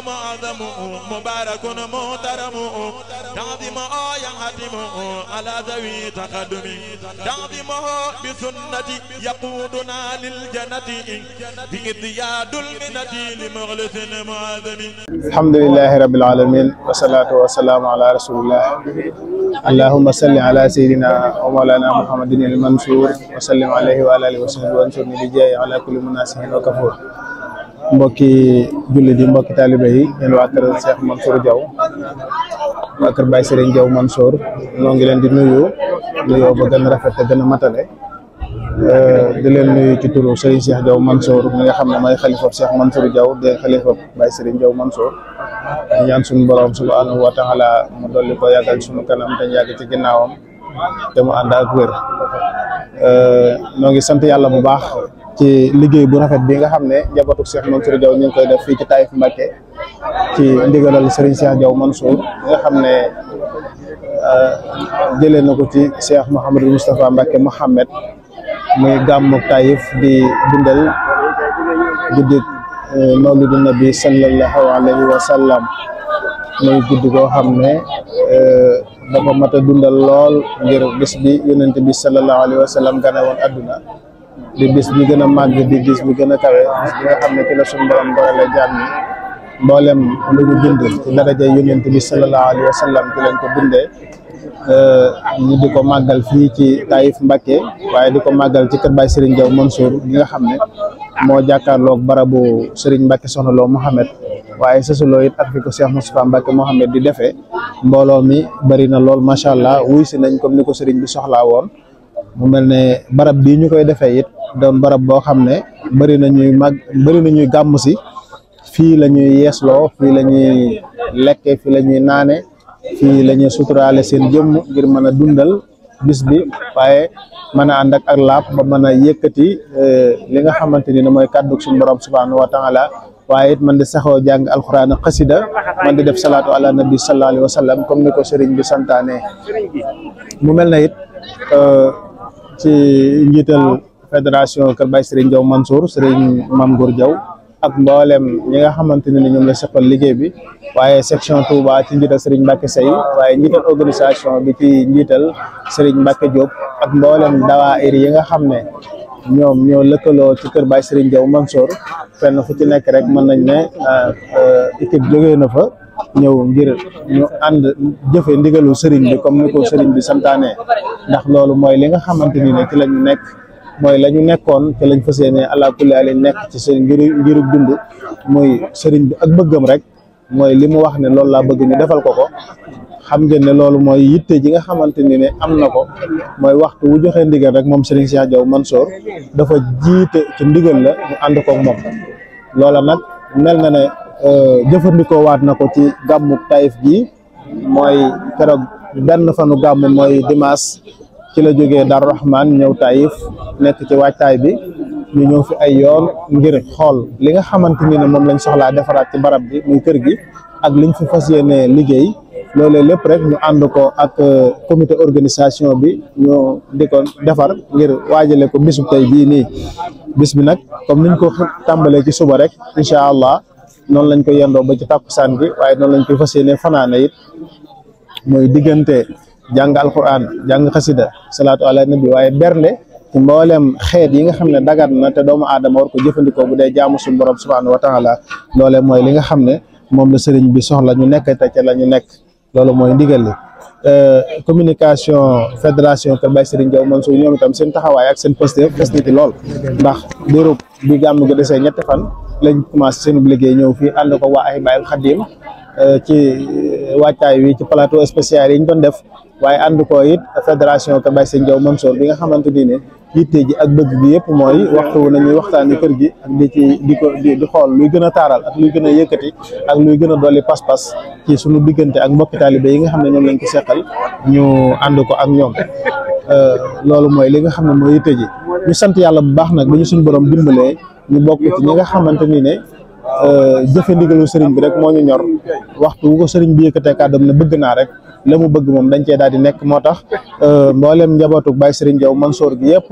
معظم مبارك محترم تعظيمه ينهدم على ذوي تقدم تعظيمه بسنة يقودنا للجنة بإذياد المنة لمغلث معظم. الحمد لله رب العالمين والصلاة والسلام على رسول الله. اللهم صل على سيدنا ومولانا محمد المنصور وسلم عليه وعلى آله وصحبه وانصرني بجاه على كل مناسح وكفور. mbokki julli di mbokki taalibe yi ñen waa kër Cheikh Mansour Diaw waa kër Baye Serigne Diaw Mansour ñoo ngi leen di nuyoo ba gën a rafet te gën a matale di leen nuyu ci turu Serigne Cheikh Diaw Mansour mi nga xam ne mooy xalifa Cheikh Mansour Diaw de xalifa Baye Serigne Diaw Mansour ñaan suñu borom subhanahu wa taala mu dolli ko yàggal suñu kanam te yàgg ci ginnaawam te mu ànd ak wér ñoo ngi sant yàlla bu baax ci liggéey bu rafet bi nga xam ne njabootu Cheikh Mansour Diaw ñu ngi koy def fii ci Taïf Mbacké ci ndigalal Serigne Cheikh Diaw Mansour nga xam ne jëlee na ko ci Cheikh Mouhamadou Moustapha Mbacké Mohamed muy gàmmuk Taïf di dundal guddi mawlidu nabi sallallahu alayhi wa sallam muy guddi koo xam ne dafa mat a dundal lool ngir bis bi yonent bi sallallahu alayhi wa sallam gane woon adduna di bis bi gën a màgg di bis bi gën a kawe bi nga xam ne ci la suñu borom doole jaam ñi mboolem lu ñu bind ci daraja yonent bi sallallahu alayhi wa sallam ci lañ ko bindee ñu di ko màggal fii ci Taïf Mbacké waaye di ko màggal ci kër Baye Serigne Diaw Mansour gi nga xam ne moo jàkkaarloog barabu Serigne Mbacké Soxna Lo Mohamed waaye sësuloo it ak fi ko Cheikh Moustapha Mbacké Mohamed di defee mbooloo mi bari na lool macha allah wuy si nañ comme ni ko Serigne bi soxlaa woon mu mel ne barab bii ñu koy defee it doon barab boo xam ne bari na ñuy gàmm si fii la ñuy yeesloo fii la ñuy lekke fii la ñuy naane fii la ñuy suturaale seen jëmm ngir mën a dundal bis bi waaye mën a ànd ak laab ba mën a yëkkati li nga xamante ni mooy kàddu suñu borom subhanahu wa taala waaye it man di saxoo jàng alxuraan ak xasida man di def salaatu ala nabi sallallahu alayhi wa sallam comme ni ko sëriñ bi santaane mu mel na it ci njiital fédération Kër Baye Serigne Diaw Mansour Serigne Mame Gour Diaw ak mboolem ñi nga xamante ne ñoom la seqal liggéey bi waaye section Touba ci njiital Serigne Mbacké Seye waaye njiital organisation bi ci njiital Serigne Mbacké Diop ak mboolem dawaayir yi nga xam ne ñoom ñoo lëkkaloo ci Kër Baye Serigne Diaw Mansour fenn fu ci nekk rek mën nañ ne équipe jógee na fa ñëw ngir ñu ànd jëfe ndigalu Serigne bi comme ni ko Serigne bi santaane ndax loolu mooy li nga xamante ni ne ci la ñu nekk mooy la ñu nekkoon te lañ fas yéene àla kulli ali nekk ci seen ngiru dund muy sëriñ bi ak bëggam rek mooy li mu wax ne loolu laa bëgg ñu defal ko xam ngeen ne loolu mooy yitte ji nga xamante ni ne am na ko mooy waxtu wu joxe ndigal rek moom Serigne Cheikh Diaw Mansour dafa jiite ci ndigal la ñu ànd koog moom loola nag mel na ne jëfandikoo waat na ko ci gàmmu Taïf gi mooy keroog benn fanu gàmm mooy dimanche ci la jógee Darou Rahman ñëw Taïf nekk ci waajtaay bi ñu ñëw fi ay yoon ngir xool li nga xamante ni ne moom lañ soxlaa defaraat ci barab bi muy kër gi ak liñ fi fas yéene liggéey loolee lépp rek ñu ànd ko ak comité organisation bi ñu di ko defar ngir waajale ko bisu tey bii nii bis bi nag comme niñ ko tàmbalee ci suba rek incha allah noonu lañ ko yendoo ba ci tàkkusaan gi waaye noonu lañ koy fas yéene fanaane it mooy diggante jàng alquran jàng xasida salaatu ala nabi waaye bernde ci mboolem xeet yi nga xam ne dagat na te doomu aadama war ko jëfandikoo bu dee jaamu suñu borom subhanahu wa taala loole mooy li nga xam ne moom la sëriñ bi soxla ñu nekk te ca la ñu nekk loolu mooy ndigal li communication fédération Kër Baye Serigne Diaw Mansour ñoom itam seen taxawaay ak seen posté fes na ci lool ndax diirub bi gàmm gi desee ñetti fan lañ commencé seen liggéey ñëw fii ànd ko waa ay Baye Khadim ci wàccaay wi ci plateau spécial yi ñu doon def waaye ànd ko it fédération Kër Baye Serigne Diaw Mansour bi nga xamante ni ne yitte ji ak bëgg bi yëpp mooy waxtu wu nañuy waxtaani kër gi ak di xool luy gën a taaral ak luy gën a yëkkati ak luy gën a dolli pas-pas ci sunu diggante ak mbokki taalibe yi nga xam ne ñoom lañ ko seqal ñu ànd ko ak ñoom loolu mooy li nga xam ne mooy yitte ji ñu sant yàlla bu baax nag ba ñu suñu borom dimbalee ñu bokk ci ñi nga xamante ni ne jëfe ndigalu sëriñ bi rek moo ñu ñor waxtu wu ko sëriñ bi yëkkatee kàddoom ne bëgg naa rek la mu bëgg moom dañ cee daal di nekk moo tax mboolem njabootu Baye Serigne Diaw Mansour gi yëpp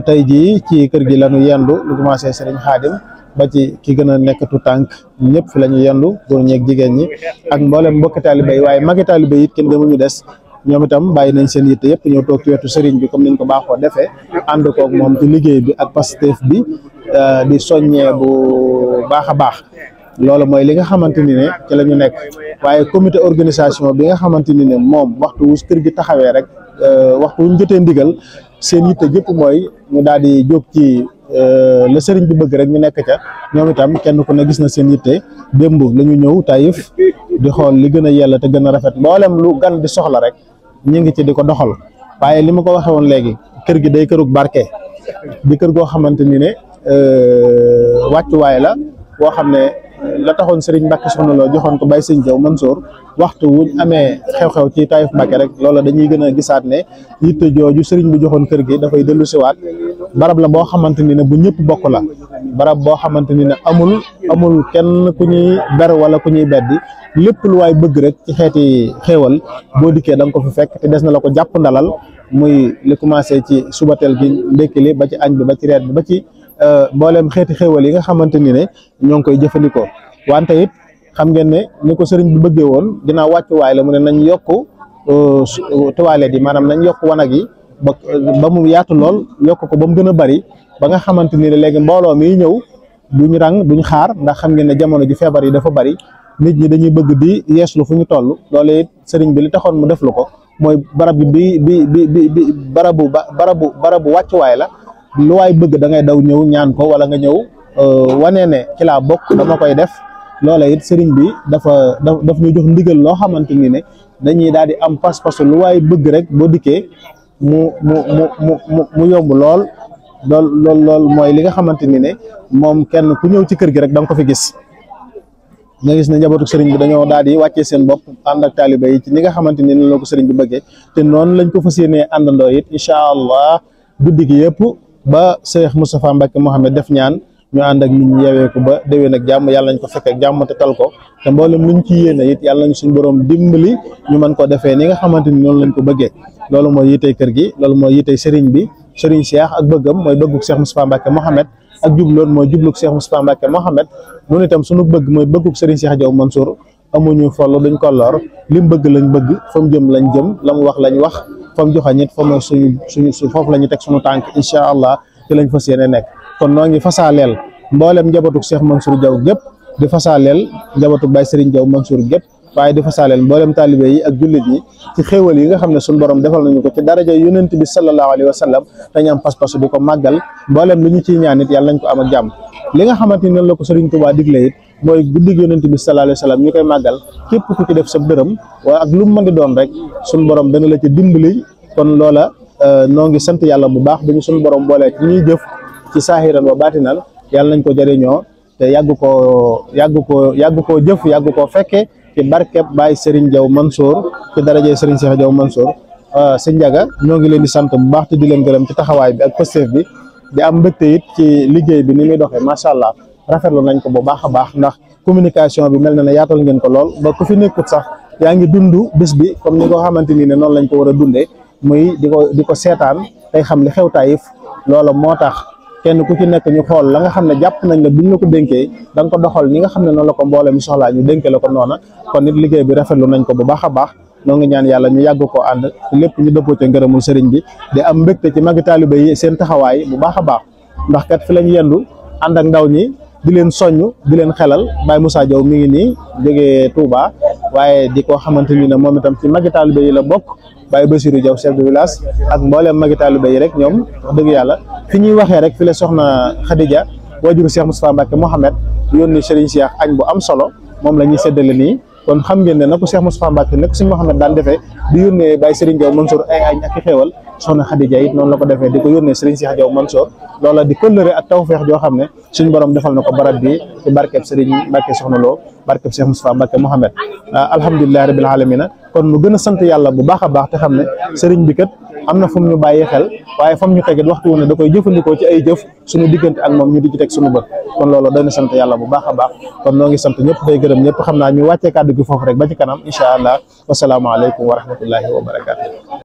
tey jii ci kër gi lañu yendu lu commencé Serigne Khadim ba ci ki gën a nekkatu tànk ñëpp fi la ñu yendu góor ñeeg jigéen ñi ak mboolem mbokki taalibe yi waaye magi taalibe yi it kenn demul ñu des ñoom itam bàyyi nañ seen yitte yëpp ñëw toog ci wetu sëriñ bi comme niñ ko baaxoo defee ànd koog moom ci liggéey bi ak Pastef bi di soññee bu baax a baax loolu mooy li nga xamante ni ne ci la ñu nekk waaye comité organisation bi nga xamante ni ne moom waxtu wu kër gi taxawee rek waxtu wu ñu jotee ndigal seen yitte yëpp mooy ñu daal di jóg ci la sëriñ bi bëgg rek ñu nekk ca ñoom itam kenn ku ne gis na seen yitte démb la ñu ñëw Taïf di xool li gën a yella te gën a rafet mboolem lu gan di soxla rek ñu ngi ci di ko doxal waaye li ma ko waxee woon léegi kër gi day kërug barke di kër goo xamante ni ne wàccuwaay la boo xam ne la taxoon Serigne Mbacke Soxna Lo joxoon ko Baye Sëñ Jaw Mansour waxtu wuñ amee xew-xew ci Taïf Mbacke rek loola dañuy gën a gisaat ne yitte jooju Serigne bi joxoon kër gi dafay dellu siwaat barab la boo xamante ni ne bu ñëpp bokk la barab boo xamante ni ne amul kenn ku ñuy ber wala ku ñuy beddi lépp lu waay bëgg rek ci xeeti xéewal boo dikkee da nga ko fi fekk te des na la ko jàpp ndalal muy li commencé ci subateel gi ndékki li ba ci añ bi ba ci reer bi ba ci mboolem xeeti xéewal yi nga xamante ni ne ñoo ngi koy jëfandikoo wante it xam ngeen ne ni ko sëriñ bi bëggee woon ginnaaw wàccuwaay la mu ne nañ yokk toilette yi maanaam nañ yokk wanag yi ba mu yaatu lool yokk ko ba mu gën a bari ba nga xamante ni ne léegi mbooloo mi ñëw duñ rang duñ xaar ndax xam ngeen ne jamono ji feebar yi dafa bari nit ñi dañuy bëgg di yeeslu fu ñu toll loolu it sëriñ bi li taxoon mu def lu ko mooy barab bi barabu wàccuwaay la lu waay bëgg da ngay daw ñëw ñaan ko wala nga ñëw wanee ne ci laa bokk dama koy def loola it sëriñ bi daf ñu jox ndigal loo xamante ni ne dañuy daal di am pas-pasu lu waay bëgg rek boo dikkee mu yomb lool mooy li nga xamante ni ne moom kenn ku ñëw ci kër gi rek da nga ko fi gis nga gis ne njabootu sëriñ bi dañoo daal di wàccee seen bopp ànd ak taaliba yi ci ni nga xamante ni ne la ko sëriñ bi bëggee te noonu lañ ko fas yéenee àndandoo it incha allah guddi gi yëpp ba Cheikh Moustapha Mbacke Mohamed def ñaan ñu ànd ak nit ñi yewee ko ba déwén ak jàmm yàlla nañ ko fekk ak jàmm te tal ko te mboolem luñ ci yéene it yàlla nañ suñu borom dimbali ñu mën ko defee ni nga xamante ni noonu lañ ko bëggee loolu mooy yitey kër gi loolu mooy yitey sëriñ bi sëriñ Cheikh ak bëggam mooy bëgguk Cheikh Moustapha Mbacke Mohamed ak jubloon mooy jubluk Cheikh Moustapha Mbacke Mohamed noonu itam suñu bëgg mooy bëgguk sëriñ Cheikh Jaw Mansour amuñu follu duñ ko lor li mu bëgg lañ bëgg fa mu jëm lañ jëm la mu wax lañ wax fa mu joxe nit fa mooy suñu foofu la ñu teg suñu tànk incha allah ci lañ fas yéene nekk kon noo ngi fasaaleel mboolem njabootug Cheikh Mansour Diaw gépp di fasaaleel njabootug Baye Serigne Diaw Mansour gépp waaye di fasaaleel mboolem taalibe yi ak jullit yi ci xéewal yi nga xam ne suñu borom defal nañu ko ci daraja yonent bi sallallahu alayhi wa sallam dañu am pas-pasu di ko màggal mboolem li ñu ciy ñaan it yàlla nañ ko am ak jàmm li nga xamante ni noonu la ko Serigne Touba digle it mooy guddig yonent bi sallallahu alayhi wa sallam ñu koy màggal képp ku ci def sa dërëm waaye ak lu mu mën di doon rek suñu borom dana la ci dimbali kon loola noo ngi sant yàlla bu baax dañu suñu borom boolee ci ñuy jëf ci saahiran wa baatinan yàlla nañ ko jëriñoo te yàgg koo jëf yàgg koo fekke ci barkeb Baye Serigne Diaw Mansour ci darajee Serigne Cheikh Diaw Mansour sëñ Ndiaga ñoo ngi leen di sant bu baax te di leen gërëm ci taxawaay bi ak Pastef bi di am mbégte it ci liggéey bi ni muy doxee macha allah rafetlu nañ ko bu baax a baax ndax communication bi mel na ne yaatal ngeen ko lool ba ku fi nekkut sax yaa ngi dund bés bi comme ni nga xamante ni ne noonu lañ ko war a dundee muy di ko seetaan tey xam li xew Taïf loola moo tax kenn ku ci nekk ñu xool la nga xam ne jàpp nañ la buñ la ko dénkee da nga ko doxal ni nga xam ne noonu la ko mbooloo mi soxlaa ñu dénkee la ko noona kon nit liggéey bi rafetlu nañ ko bu baax a baax noo ngi ñaan yàlla ñu yàgg koo ànd lépp ñu dëppoo ca ngërëmul sëriñ bi di am mbégte ci magi taalibe yi seen taxawaay bu baax a baax ndax kat fi lañ yendu ànd ak ndaw ñi di leen soññ di leen xelal Baye Moussa Diaw mi ngi nii jógee Touba waaye di ko xamante ni ne moom itam ci magi taalibe yi la bokk Baye Bassirou Diaw chef de village ak mboolem magi taalibe yi rek ñoom wax dëgg yàlla fi ñuy waxee rek fi la soxna Khadija wajuru Cheikh Moustapha Mbacke Mohamed yónni Serigne Cheikh añ bu am solo moom la ñuy séddale nii kon xam ngeen ne na ko Cheikh Moustapha Mbacke ne ko Serigne Mohamed daan defee di yónnee Baye Serigne Diaw Mansour ay añ ak i xéewal soxna Khadija it noonu la ko defee di ko yónnee Serigne Cheikh Diaw Mansour loola di kóllëre ak tawfeex joo xam ne suñu borom defal na ko barab bi ci barkeb Serigne Mbacke Soxna Lo barkeb Cheikh Moustapha Mbacke Mohamed alhamdulilahi rabbil alamina kon mu gën a sant yàlla bu baax a baax te xam ne Serigne bi kat am na fu mu ñu bàyyi xel waaye fa mu ñu tegit waxtu wu ne da koy jëfandikoo ci ay jëf suñu diggante ak moom ñu di ci teg suñu bët kon loolu doy na sant yàlla bu baax a baax kon noo ngi sant ñëpp day gërëm ñëpp xam naa ñu wàccee kàddu gi foofu rek ba ci kanam incha allah wasalaamaaleykum wa rahmatullahi wa barakatu